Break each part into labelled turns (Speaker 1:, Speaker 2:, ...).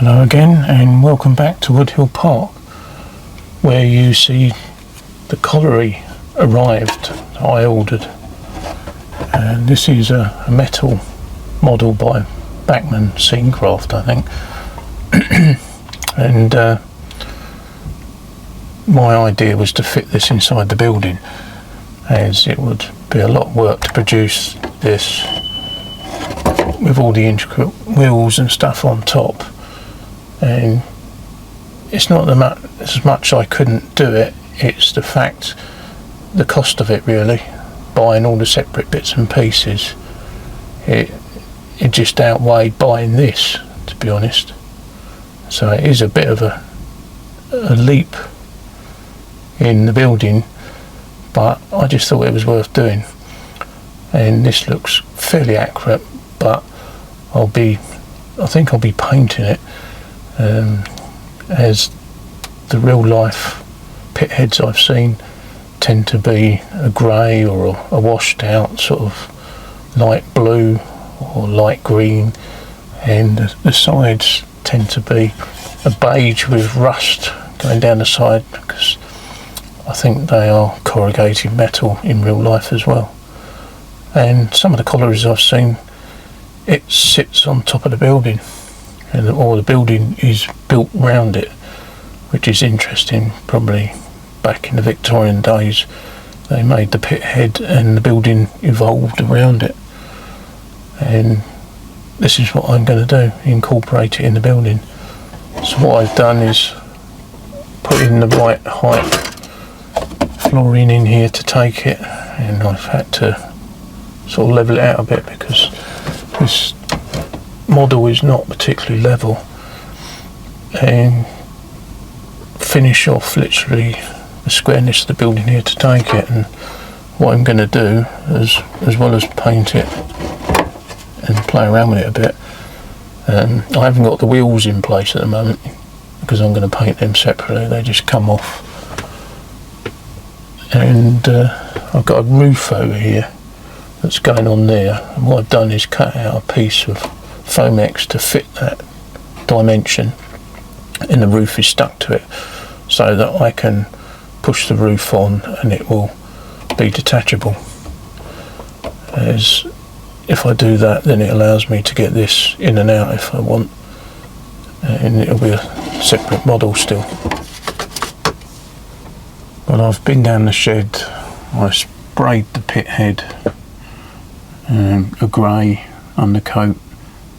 Speaker 1: Hello again and welcome back to Woodhill Park, where you see the colliery arrived that I ordered. And this is a metal model by Bachmann Scenecraft, I think. And my idea was to fit this inside the building, as it would be a lot of work to produce this with all the intricate wheels and stuff on top. And it's not as much I couldn't do it, it's the fact, the cost of it really, buying all the separate bits and pieces. It just outweighed buying this, to be honest. So it is a bit of a leap in the building, but I just thought it was worth doing. And this looks fairly accurate, but I think I'll be painting it, as the real life pit heads I've seen tend to be a grey or a washed out sort of light blue or light green, and the sides tend to be a beige with rust going down the side, because I think they are corrugated metal in real life as well. And some of the collieries I've seen, it sits on top of the building, or the building is built round it, which is interesting. Probably back in the Victorian days they made the pit head and the building evolved around it, and this is what I'm going to do, incorporate it in the building. So what I've done is put in the right height flooring in here to take it, and I've had to sort of level it out a bit because this model is not particularly level, and finish off literally the squareness of the building here to take it. And what I'm going to do, as well as paint it and play around with it a bit, I haven't got the wheels in place at the moment because I'm going to paint them separately. They just come off. And I've got a roof over here that's going on there, and what I've done is cut out a piece of Foamex to fit that dimension, and the roof is stuck to it so that I can push the roof on and it will be detachable. As if I do that, then it allows me to get this in and out if I want, and it'll be a separate model still. Well, I've been down the shed, I sprayed the pit head a grey undercoat,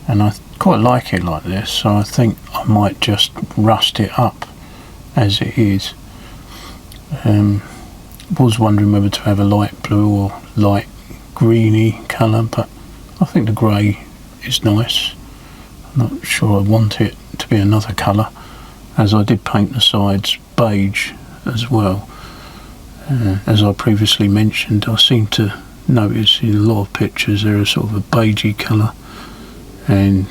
Speaker 1: and I quite like it like this, so I think I might just rust it up as it is. Was wondering whether to have a light blue or light greeny colour, but I think the grey is nice. I'm not sure I want it to be another colour, as I did paint the sides beige as well. As I previously mentioned, I seem to notice in a lot of pictures there is sort of a beigey colour and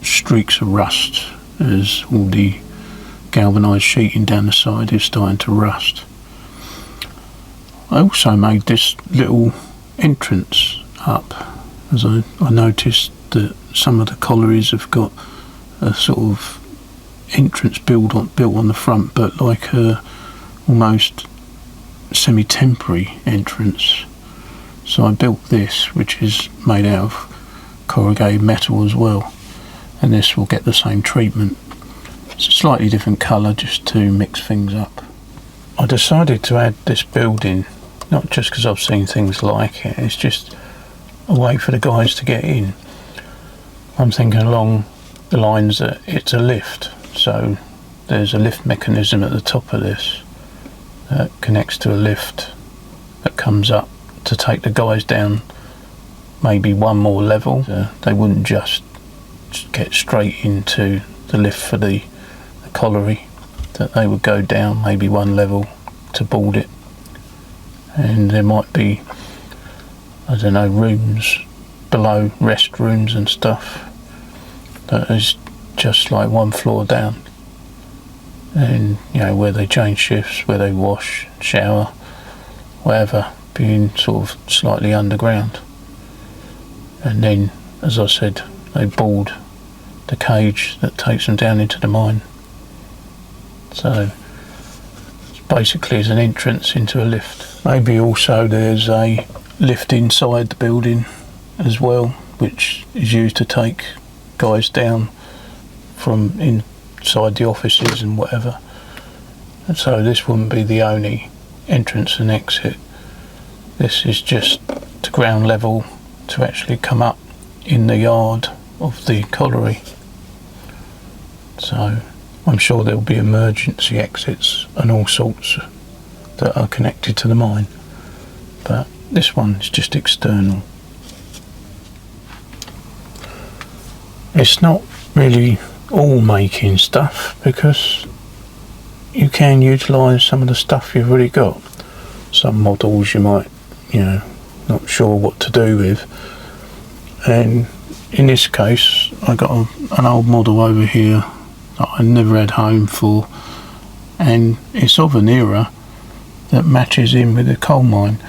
Speaker 1: streaks of rust, as all the galvanised sheeting down the side is starting to rust. I also made this little entrance up, as I noticed that some of the collieries have got a sort of entrance built on the front, but like a almost semi-temporary entrance. So I built this, which is made out of corrugated metal as well, and this will get the same treatment. It's a slightly different colour just to mix things up. I decided to add this building not just because I've seen things like it, it's just a way for the guys to get in. I'm thinking along the lines that it's a lift, so there's a lift mechanism at the top of this that connects to a lift that comes up to take the guys down maybe one more level. They wouldn't just get straight into the lift for the colliery, that they would go down maybe one level to board it, and there might be, I don't know, rooms below, rest rooms and stuff that is just like one floor down, and you know, where they change shifts, where they wash, shower, whatever, being sort of slightly underground. And then, as I said, they board the cage that takes them down into the mine. So basically it's an entrance into a lift. Maybe also there's a lift inside the building as well, which is used to take guys down from inside the offices and whatever. And so this wouldn't be the only entrance and exit. This is just to ground level to actually come up in the yard of the colliery. So I'm sure there'll be emergency exits and all sorts that are connected to the mine, but this one is just external. It's not really all making stuff, because you can utilise some of the stuff you've already got. Some models you might, not sure what to do with, and in this case I got an old model over here that I never had home for, and it's of an era that matches in with the coal mine.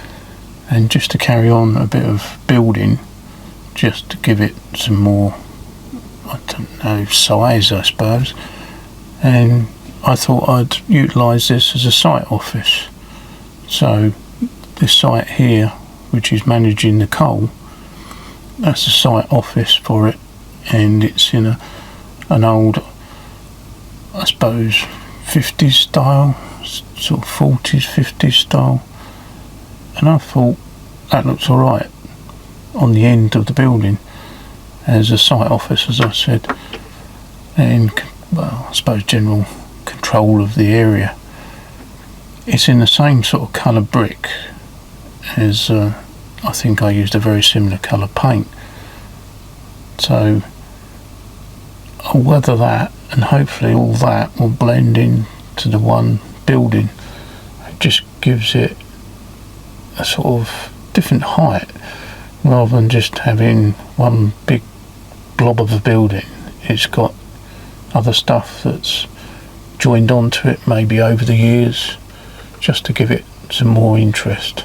Speaker 1: And just to carry on a bit of building, just to give it some more, I don't know, size I suppose, and I thought I'd utilise this as a site office. So this site here, which is managing the coal, that's a site office for it, and it's in an old, I suppose, 50s style, sort of 40s, 50s style, and I thought that looks alright on the end of the building as a site office, as I said, and well, I suppose general control of the area. It's in the same sort of colour brick as I think I used a very similar colour paint, so I'll weather that, and hopefully all that will blend in to the one building. It just gives it a sort of different height, rather than just having one big blob of a building. It's got other stuff that's joined onto it, maybe over the years, just to give it some more interest.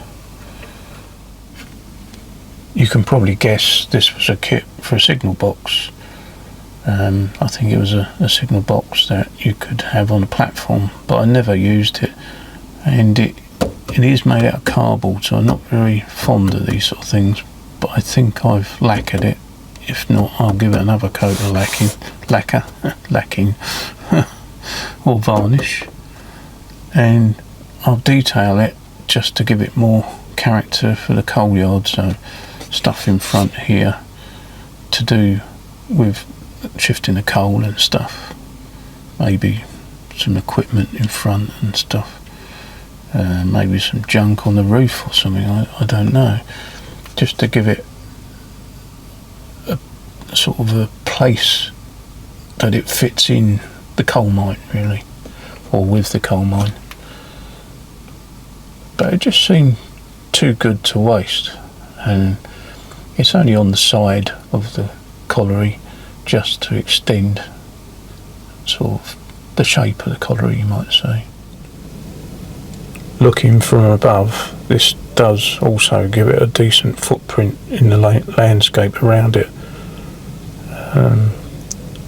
Speaker 1: You can probably guess this was a kit for a signal box. I think it was a signal box that you could have on a platform, but I never used it, and it is made out of cardboard, so I'm not very fond of these sort of things, but I think I've lacquered it. If not, I'll give it another coat of lacking or varnish, and I'll detail it just to give it more character for the coal yard. So stuff in front here to do with shifting the coal and stuff, maybe some equipment in front and stuff, maybe some junk on the roof or something, I don't know, just to give it a sort of a place that it fits in the coal mine, really, or with the coal mine. But it just seemed too good to waste, and it's only on the side of the colliery, just to extend sort of the shape of the colliery, you might say. Looking from above, this does also give it a decent footprint in the landscape around it.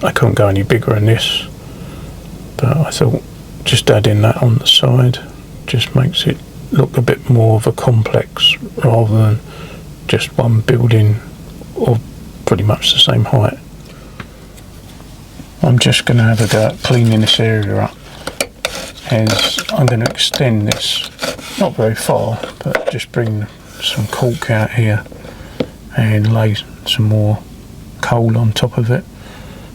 Speaker 1: I couldn't go any bigger than this, but I thought just adding that on the side just makes it look a bit more of a complex, rather than just one building of pretty much the same height. I'm just going to have a go at cleaning this area up, as I'm going to extend this, not very far, but just bring some caulk out here and lay some more coal on top of it,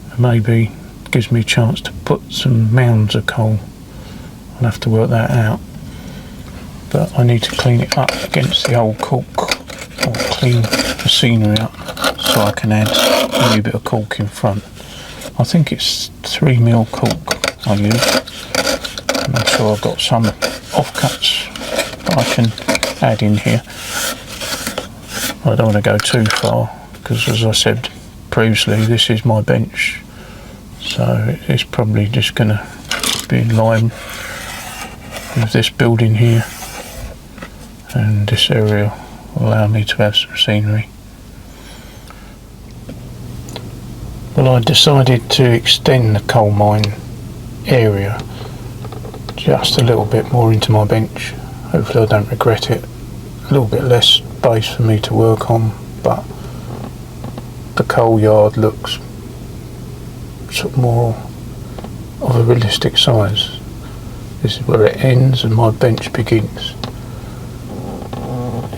Speaker 1: and maybe gives me a chance to put some mounds of coal. I'll have to work that out, but I need to clean it up against the old caulk, or clean the scenery up, so I can add a little bit of caulk in front. I think it's 3mm caulk I use, and I'm sure I've got some offcuts that I can add in here. I don't want to go too far, because as I said previously, this is my bench, so it's probably just going to be in line with this building here, and this area will allow me to have some scenery. Well, I decided to extend the coal mine area just a little bit more into my bench. Hopefully I don't regret it. A little bit less space for me to work on, but the coal yard looks sort of more of a realistic size. This is where it ends and my bench begins.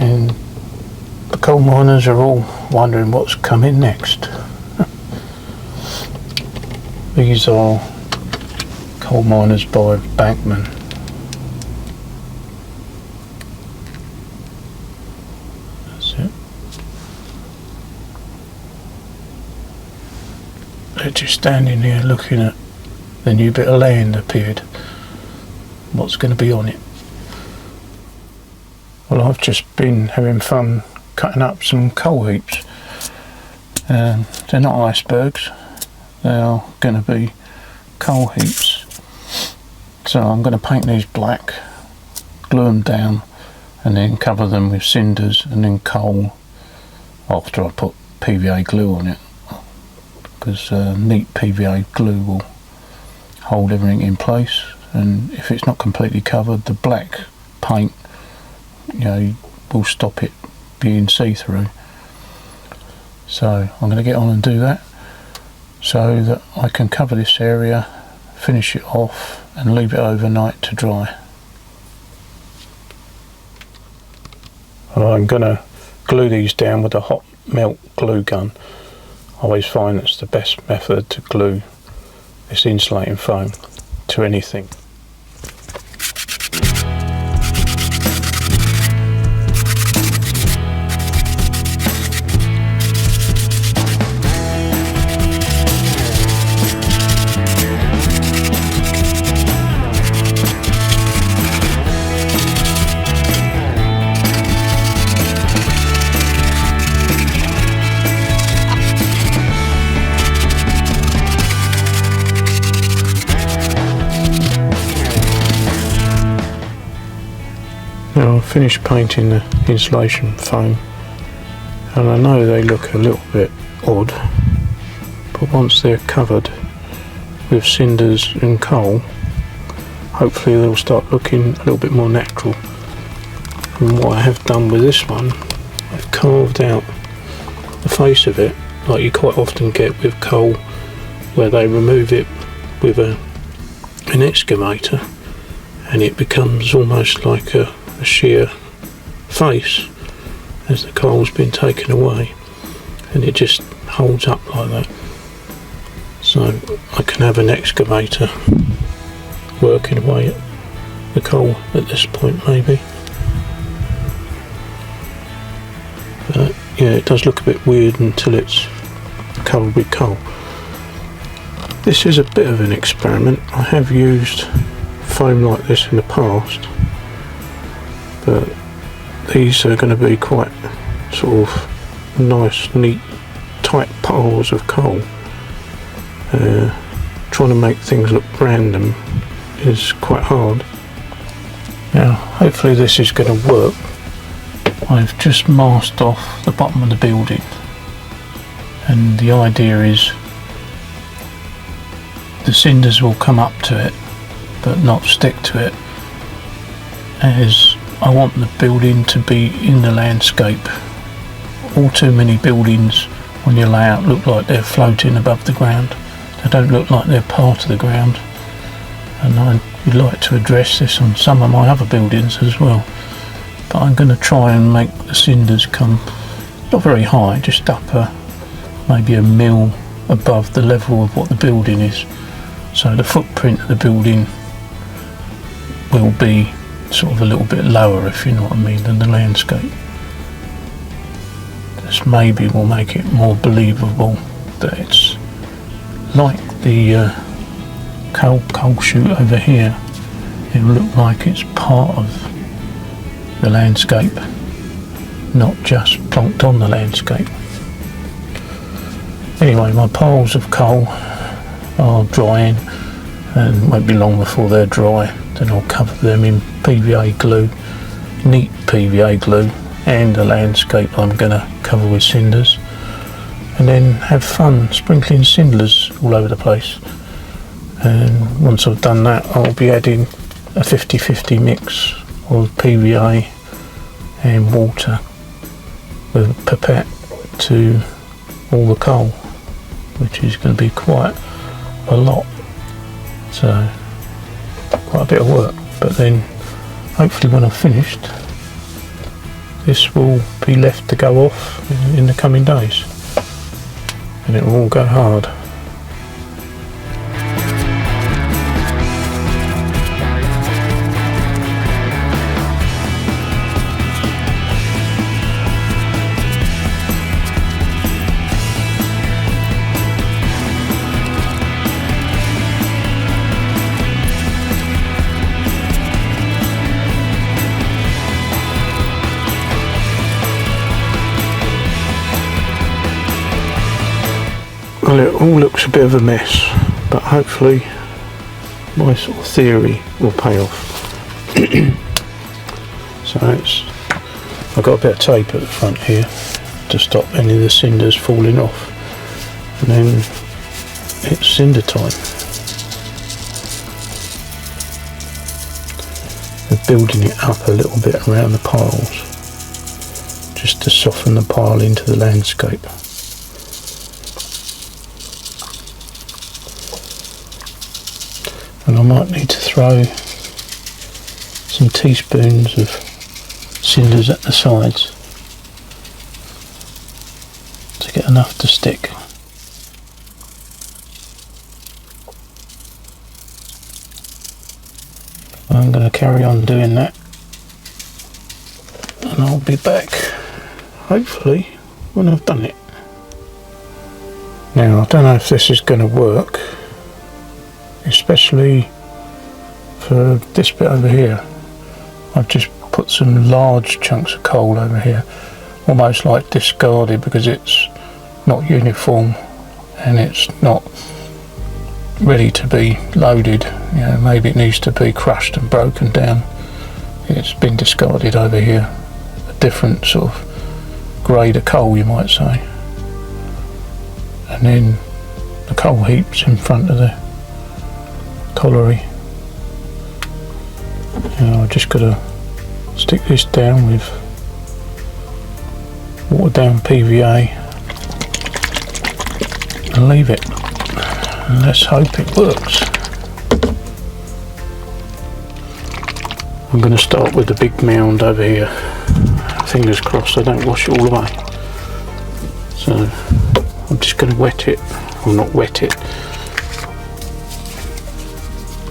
Speaker 1: And the coal miners are all wondering what's coming next. These are coal miners by Bankman. That's it. They're just standing here looking at the new bit of land appeared. What's going to be on it? Well, I've just been having fun cutting up some coal heaps. They're not icebergs. They are going to be coal heaps. So I'm going to paint these black, glue them down, and then cover them with cinders and then coal after I put PVA glue on it, because neat PVA glue will hold everything in place, and if it's not completely covered, the black paint, will stop it being see-through. So I'm going to get on and do that so that I can cover this area, finish it off and leave it overnight to dry. I'm going to glue these down with a hot melt glue gun. I always find that's the best method to glue this insulating foam to anything. Now I've finished painting the insulation foam, and I know they look a little bit odd, but once they're covered with cinders and coal, hopefully they'll start looking a little bit more natural. And what I have done with this one, I've carved out the face of it like you quite often get with coal, where they remove it with an excavator and it becomes almost like a sheer face as the coal's been taken away, and it just holds up like that. So I can have an excavator working away at the coal at this point maybe. But yeah, it does look a bit weird until it's covered with coal. This is a bit of an experiment. I have used foam like this in the past, but these are going to be quite sort of nice, neat, tight piles of coal. Trying to make things look random is quite hard. Now hopefully this is going to work. I've just masked off the bottom of the building, and the idea is the cinders will come up to it but not stick to it, as I want the building to be in the landscape. All too many buildings on your layout look like they're floating above the ground. They don't look like they're part of the ground, and I would like to address this on some of my other buildings as well. But I'm going to try and make the cinders come not very high, just up maybe a mil above the level of what the building is, so the footprint of the building will be sort of a little bit lower, if you know what I mean, than the landscape. This maybe will make it more believable that it's like the coal chute over here. It will look like it's part of the landscape, not just plonked on the landscape. Anyway, my piles of coal are drying, and won't be long before they're dry. Then I'll cover them in PVA glue, neat PVA glue, and the landscape I'm going to cover with cinders, and then have fun sprinkling cinders all over the place. And once I've done that, I'll be adding a 50-50 mix of PVA and water with a pipette to all the coal, which is going to be quite a lot, so quite a bit of work. But then hopefully when I've finished, this will be left to go off in the coming days, and it will all go hard. Well, it all looks a bit of a mess, but hopefully my sort of theory will pay off. So I've got a bit of tape at the front here to stop any of the cinders falling off, and then it's cinder time. We're building it up a little bit around the piles, just to soften the pile into the landscape. And I might need to throw some teaspoons of cinders at the sides to get enough to stick. I'm going to carry on doing that, and I'll be back hopefully when I've done it. Now, I don't know if this is going to work, especially for this bit over here. I've just put some large chunks of coal over here, almost like discarded, because it's not uniform and it's not ready to be loaded. You know, maybe it needs to be crushed and broken down. It's been discarded over here, a different sort of grade of coal, you might say. And then the coal heaps in front of the colliery. I've just got to stick this down with watered down PVA and leave it, and let's hope it works. I'm going to start with the big mound over here. Fingers crossed I don't wash it all away. So I'm just going to wet it, or not wet it,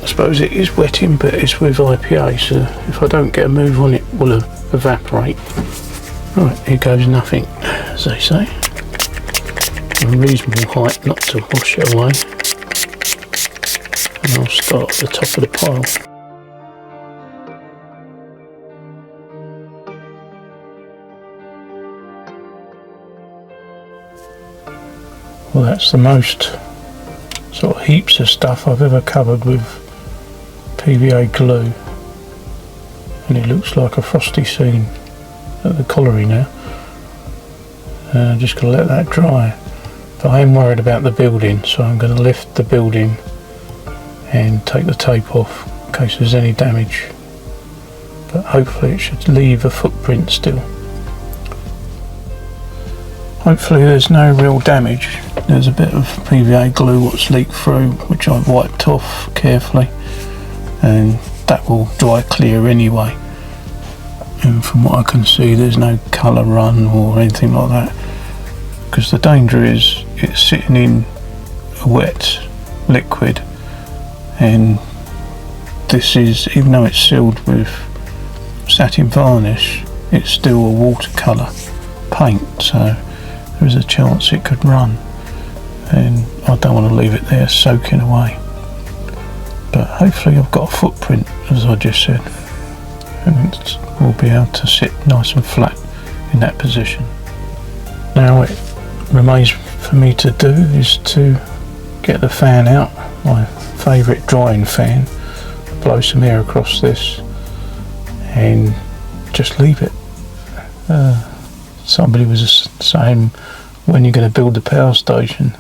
Speaker 1: I suppose it is wetting, but it's with IPA, so if I don't get a move on, it will evaporate. Right, here goes nothing, as they say. A reasonable height not to wash it away. And I'll start at the top of the pile. Well, that's the most sort of heaps of stuff I've ever covered with PVA glue, and it looks like a frosty scene at the colliery now. I'm just going to let that dry, but I am worried about the building, so I'm going to lift the building and take the tape off in case there's any damage, but hopefully it should leave a footprint still. Hopefully there's no real damage. There's a bit of PVA glue what's leaked through, which I've wiped off carefully, and that will dry clear anyway. And from what I can see, there's no colour run or anything like that, because the danger is it's sitting in a wet liquid, and this is, even though it's sealed with satin varnish, it's still a watercolour paint, so there's a chance it could run, and I don't want to leave it there soaking away. But hopefully I've got a footprint, as I just said, and we'll be able to sit nice and flat in that position. Now it remains for me to do is to get the fan out, my favourite drying fan, blow some air across this and just leave it. Somebody was saying when you're going to build the power station,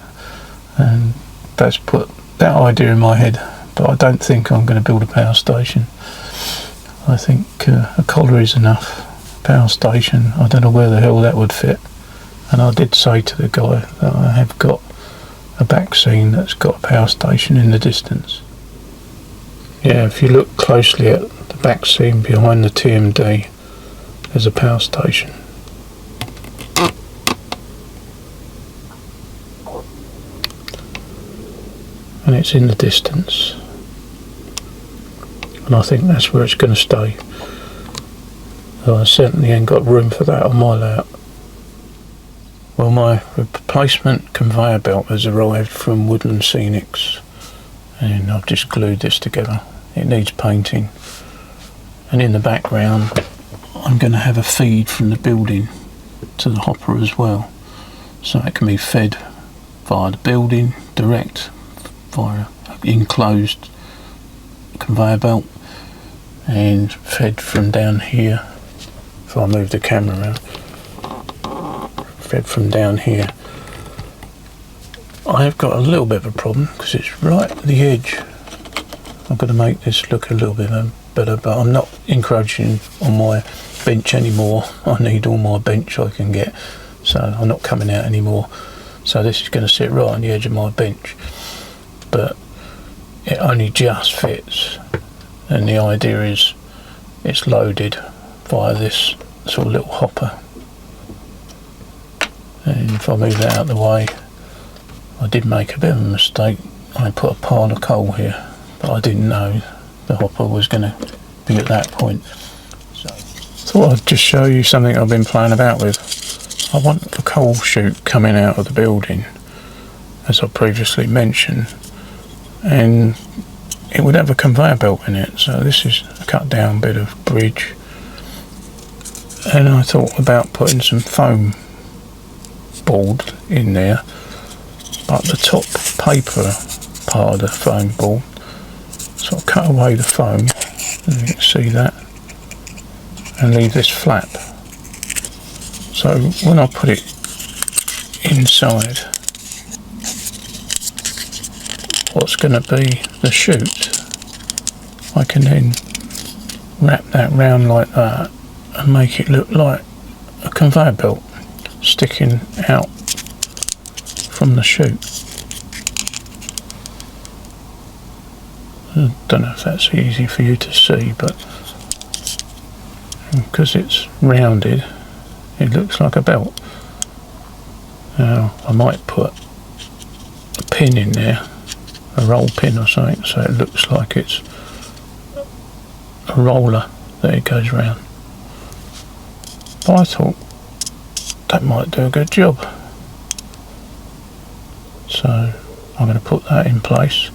Speaker 1: and that's put that idea in my head. But I don't think I'm going to build a power station. I think a colliery is enough. Power station, I don't know where the hell that would fit. And I did say to the guy that I have got a back scene that's got a power station in the distance. Yeah, if you look closely at the back scene behind the TMD, there's a power station. And it's in the distance. And I think that's where it's going to stay. So I certainly ain't got room for that on my layout. Well, my replacement conveyor belt has arrived from Woodland Scenics, and I've just glued this together. It needs painting, and in the background I'm going to have a feed from the building to the hopper as well, so it can be fed via the building direct via enclosed conveyor belt, and fed from down here. If I move the camera around, fed from down here. I have got a little bit of a problem because it's right at the edge. I've got to make this look a little bit better, but I'm not encroaching on my bench anymore. I need all my bench I can get, so I'm not coming out anymore. So this is going to sit right on the edge of my bench, but it only just fits, and the idea is it's loaded via this sort of little hopper. And if I move that out of the way, I did make a bit of a mistake. I put a pile of coal here, but I didn't know the hopper was going to be at that point. So thought I'd just show you something I've been playing about with. I want the coal chute coming out of the building, as I previously mentioned, and it would have a conveyor belt in it. So this is a cut down bit of bridge, and I thought about putting some foam board in there, but the top paper part of the foam board, so I'll cut away the foam, and you can see that, and leave this flap. So when I put it inside what's going to be the chute, I can then wrap that round like that and make it look like a conveyor belt sticking out from the chute. I don't know if that's easy for you to see, but because it's rounded, it looks like a belt. Now I might put a pin in there, a roll pin or something, so it looks like it's a roller that it goes round. But I thought that might do a good job, so I'm going to put that in place.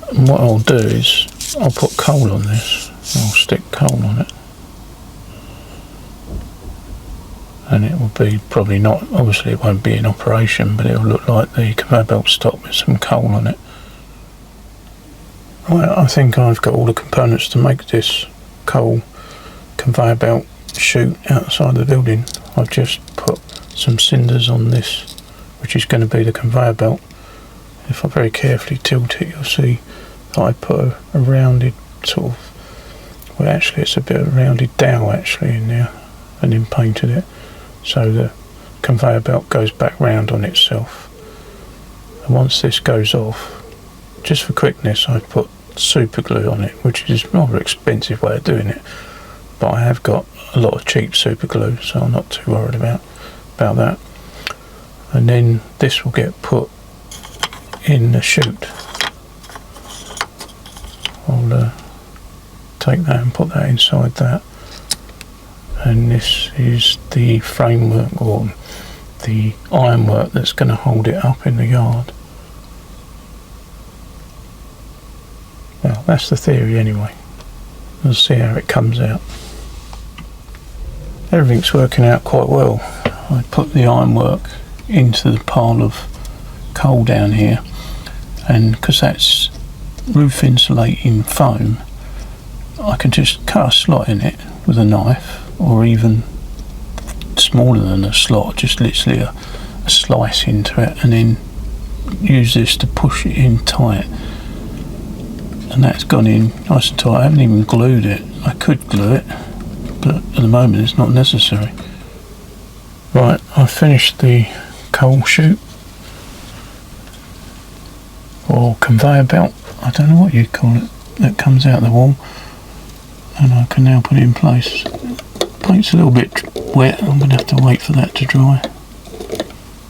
Speaker 1: And what I'll do is I'll put coal on this. I'll stick coal on it, and it will be probably not, obviously it won't be in operation, but it will look like the conveyor belt stop with some coal on it. Right, I think I've got all the components to make this coal conveyor belt chute outside the building. I've just put some cinders on this, which is going to be the conveyor belt. If I very carefully tilt it, you'll see that I put a rounded sort of, well actually it's a bit of a rounded dowel actually in there, and then painted it so the conveyor belt goes back round on itself. And once this goes off, just for quickness, I put super glue on it, which is a rather expensive way of doing it, but I have got a lot of cheap super glue, so I'm not too worried about that. And then this will get put in the chute. I'll take that and put that inside that, and this is the framework or the ironwork that's going to hold it up in the yard. Well, that's the theory anyway. We'll see how it comes out. Everything's working out quite well. I put the ironwork into the pile of coal down here, and because that's roof insulating foam, I can just cut a slot in it with a knife, or even smaller than a slot, just literally a slice into it, and then use this to push it in tight, and that's gone in nice and tight. I haven't even glued it. I could glue it, but at the moment it's not necessary. Right, I've finished the coal chute or conveyor belt, I don't know what you call it, that comes out the wall, and I can now put it in place. Paint's a little bit wet, I'm going to have to wait for that to dry.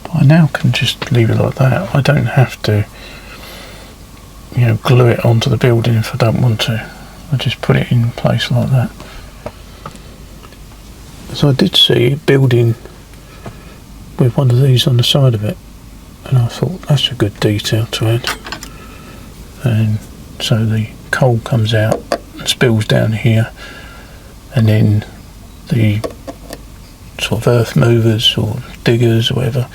Speaker 1: But I now can just leave it like that. I don't have to, glue it onto the building if I don't want to. I just put it in place like that. So I did see a building with one of these on the side of it, and I thought that's a good detail to add. And so the coal comes out and spills down here, and then the sort of earth movers or diggers or whatever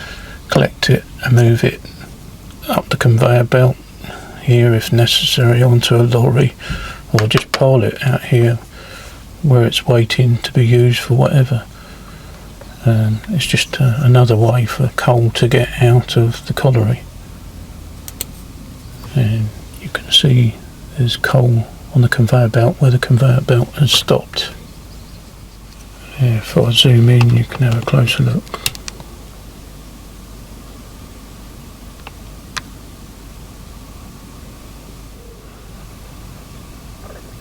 Speaker 1: collect it and move it up the conveyor belt here if necessary onto a lorry, or just pile it out here where it's waiting to be used for whatever. It's just another way for coal to get out of the colliery. And you can see there's coal on the conveyor belt where the conveyor belt has stopped. Yeah, if I zoom in you can have a closer look.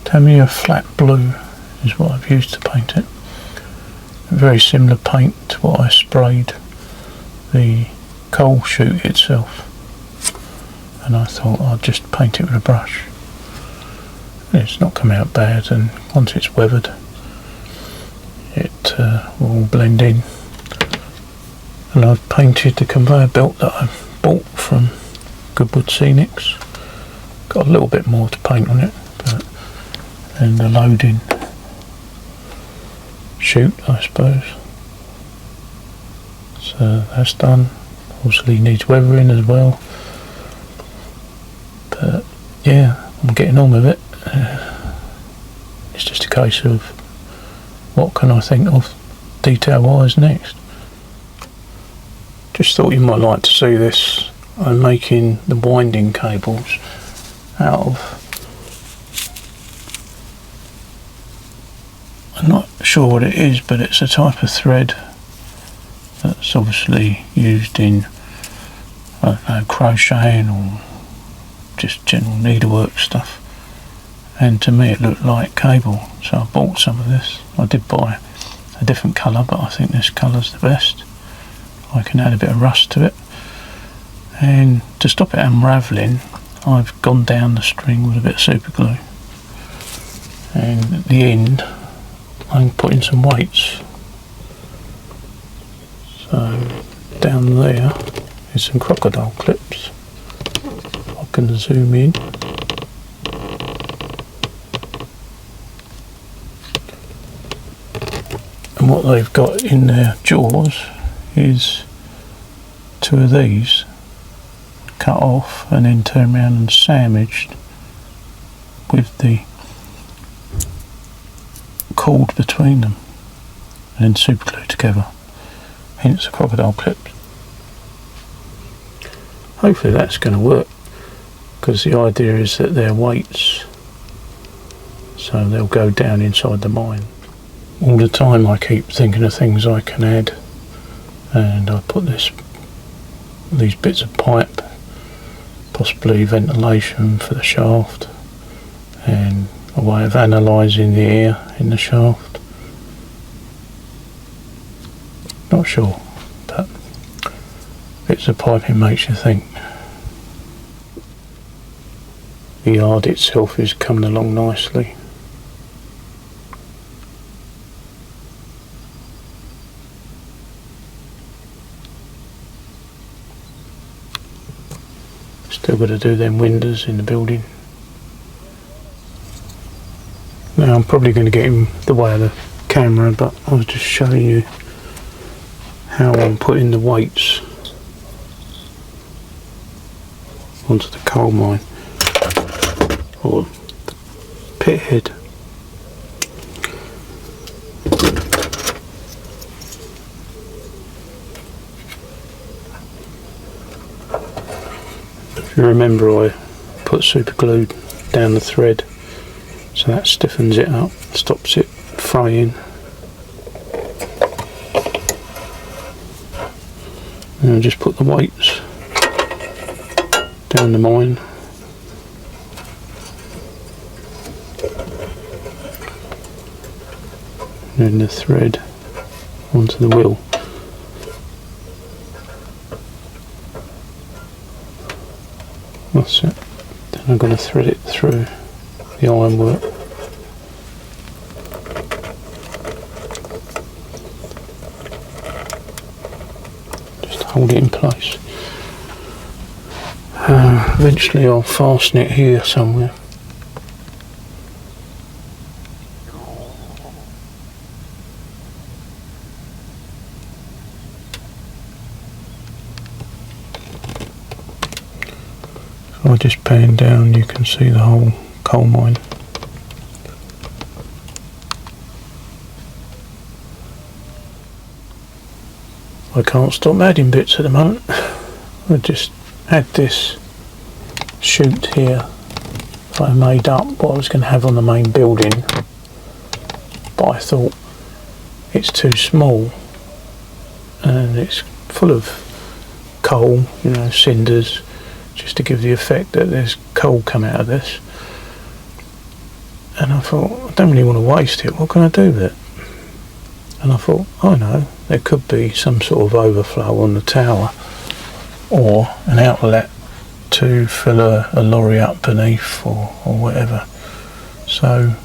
Speaker 1: Tamiya flat blue is what I've used to paint it. A very similar paint to what I sprayed the coal chute itself, and I thought I'd just paint it with a brush. It's not come out bad, and once it's weathered it will all blend in. And I've painted the conveyor belt that I bought from Goodwood Scenics. Got a little bit more to paint on it, but then the loading chute, I suppose. So that's done. Obviously needs weathering as well, but yeah, I'm getting on with it. It's just a case of what can I think of detail wise next. Just thought you might like to see this. I'm making the winding cables out of, I'm not sure what it is, but it's a type of thread that's obviously used in, I don't know, crocheting or just general needlework stuff. And to me it looked like cable, so I bought some of this. I did buy a different colour, but I think this colour's the best. I can add a bit of rust to it. And to stop it unravelling, I've gone down the string with a bit of super glue. And at the end I'm putting some weights. So down there is some crocodile clips. I can zoom in. And what they've got in their jaws is two of these cut off and then turned around and sandwiched with the cord between them and then super glued together, hence the crocodile clips. Hopefully that's going to work, because the idea is that they're weights, so they'll go down inside the mine. All the time I keep thinking of things I can add, and I put these bits of pipe, possibly ventilation for the shaft, and a way of analysing the air in the shaft. Not sure, but bits of piping makes you think. The yard itself is coming along nicely. Still got to do them windows in the building. Now I'm probably going to get in the way of the camera, but I was just showing you how I'm putting the weights onto the coal mine, or the pit head. If you remember, I put super glue down the thread, so that stiffens it up, stops it fraying. And I just put the weights down the mine. And then the thread onto the wheel. That's it. Then I'm going to thread it through the ironwork. Just hold it in place. Eventually I'll fasten it here somewhere. If I just pan down, you can see the whole coal mine. I can't stop adding bits at the moment. I just had this chute here that I made up what I was going to have on the main building, but I thought it's too small and it's full of coal, you know, cinders, just to give the effect that there's coal come out of this. And I thought, I don't really want to waste it, what can I do with it? And I thought, oh no, there could be some sort of overflow on the tower, or an outlet to fill a lorry up beneath, or whatever. So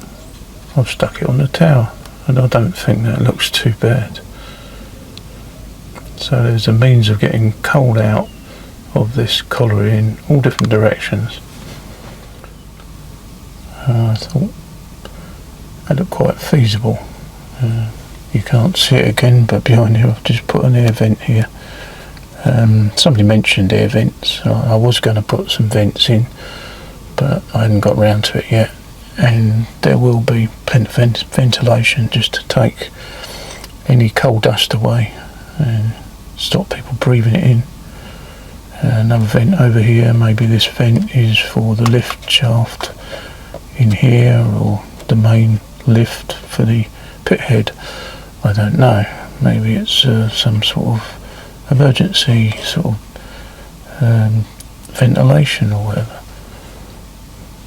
Speaker 1: I've stuck it on the tower, and I don't think that looks too bad. So there's a means of getting coal out of this colliery in all different directions. I thought that looked quite feasible. You can't see it again, but behind here I've just put an air vent here. Somebody mentioned air vents. I was going to put some vents in, but I hadn't got round to it yet. And there will be plenty of ventilation just to take any coal dust away and stop people breathing it in. Another vent over here, maybe this vent is for the lift shaft in here, or the main lift for the pit head. I don't know, maybe it's some sort of emergency sort of ventilation or whatever.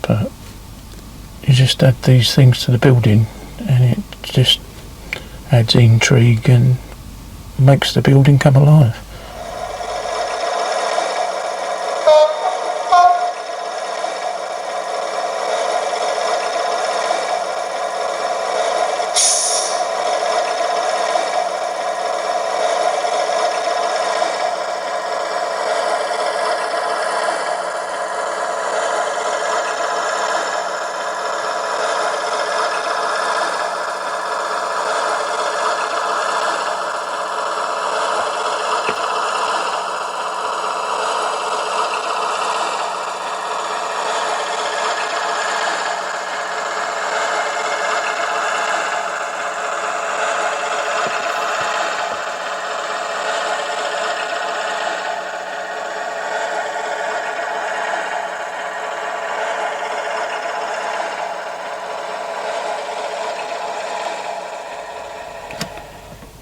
Speaker 1: But you just add these things to the building and it just adds intrigue and makes the building come alive.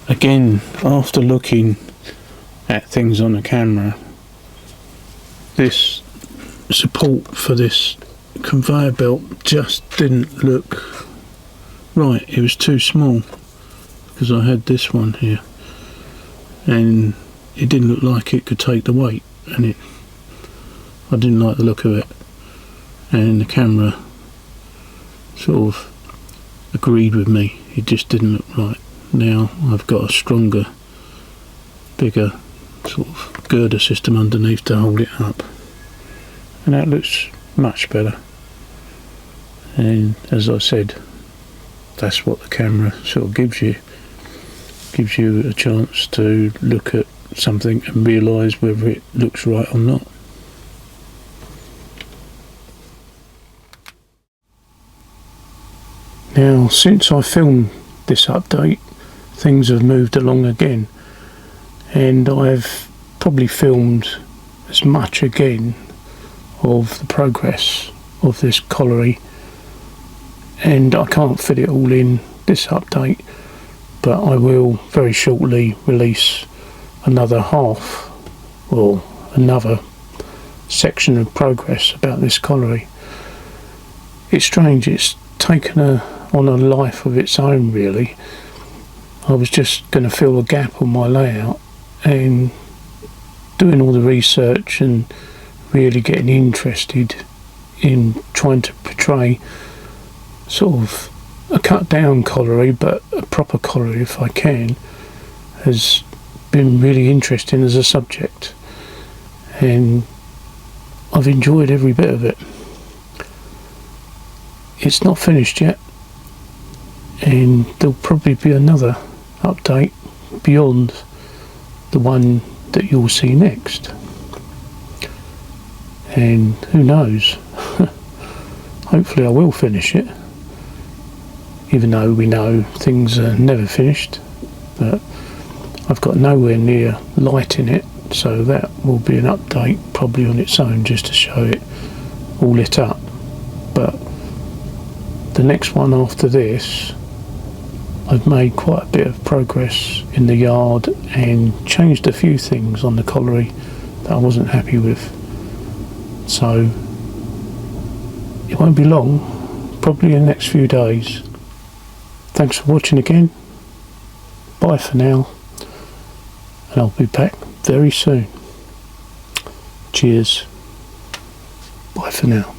Speaker 1: Again, after looking at things on the camera, this support for this conveyor belt just didn't look right. It was too small, because I had this one here and it didn't look like it could take the weight, and I didn't like the look of it, and the camera sort of agreed with me. It just didn't look right. Now I've got a stronger, bigger sort of girder system underneath to hold it up, and that looks much better. And as I said, that's what the camera sort of gives you a chance to look at something and realise whether it looks right or not. Now, since I filmed this update, things have moved along again, and I've probably filmed as much again of the progress of this colliery, and I can't fit it all in this update, but I will very shortly release another half or another section of progress about this colliery. It's strange, it's taken on a life of its own really. I was just going to fill a gap on my layout, and doing all the research and really getting interested in trying to portray sort of a cut down colliery, but a proper colliery if I can, has been really interesting as a subject, and I've enjoyed every bit of it. It's not finished yet, and there'll probably be another update beyond the one that you'll see next, and who knows, hopefully I will finish it, even though we know things are never finished. But I've got nowhere near light in it, so that will be an update probably on its own, just to show it all lit up. But the next one after this, I've made quite a bit of progress in the yard and changed a few things on the colliery that I wasn't happy with. So it won't be long, probably in the next few days. Thanks for watching again. Bye for now, and I'll be back very soon. Cheers. Bye for now.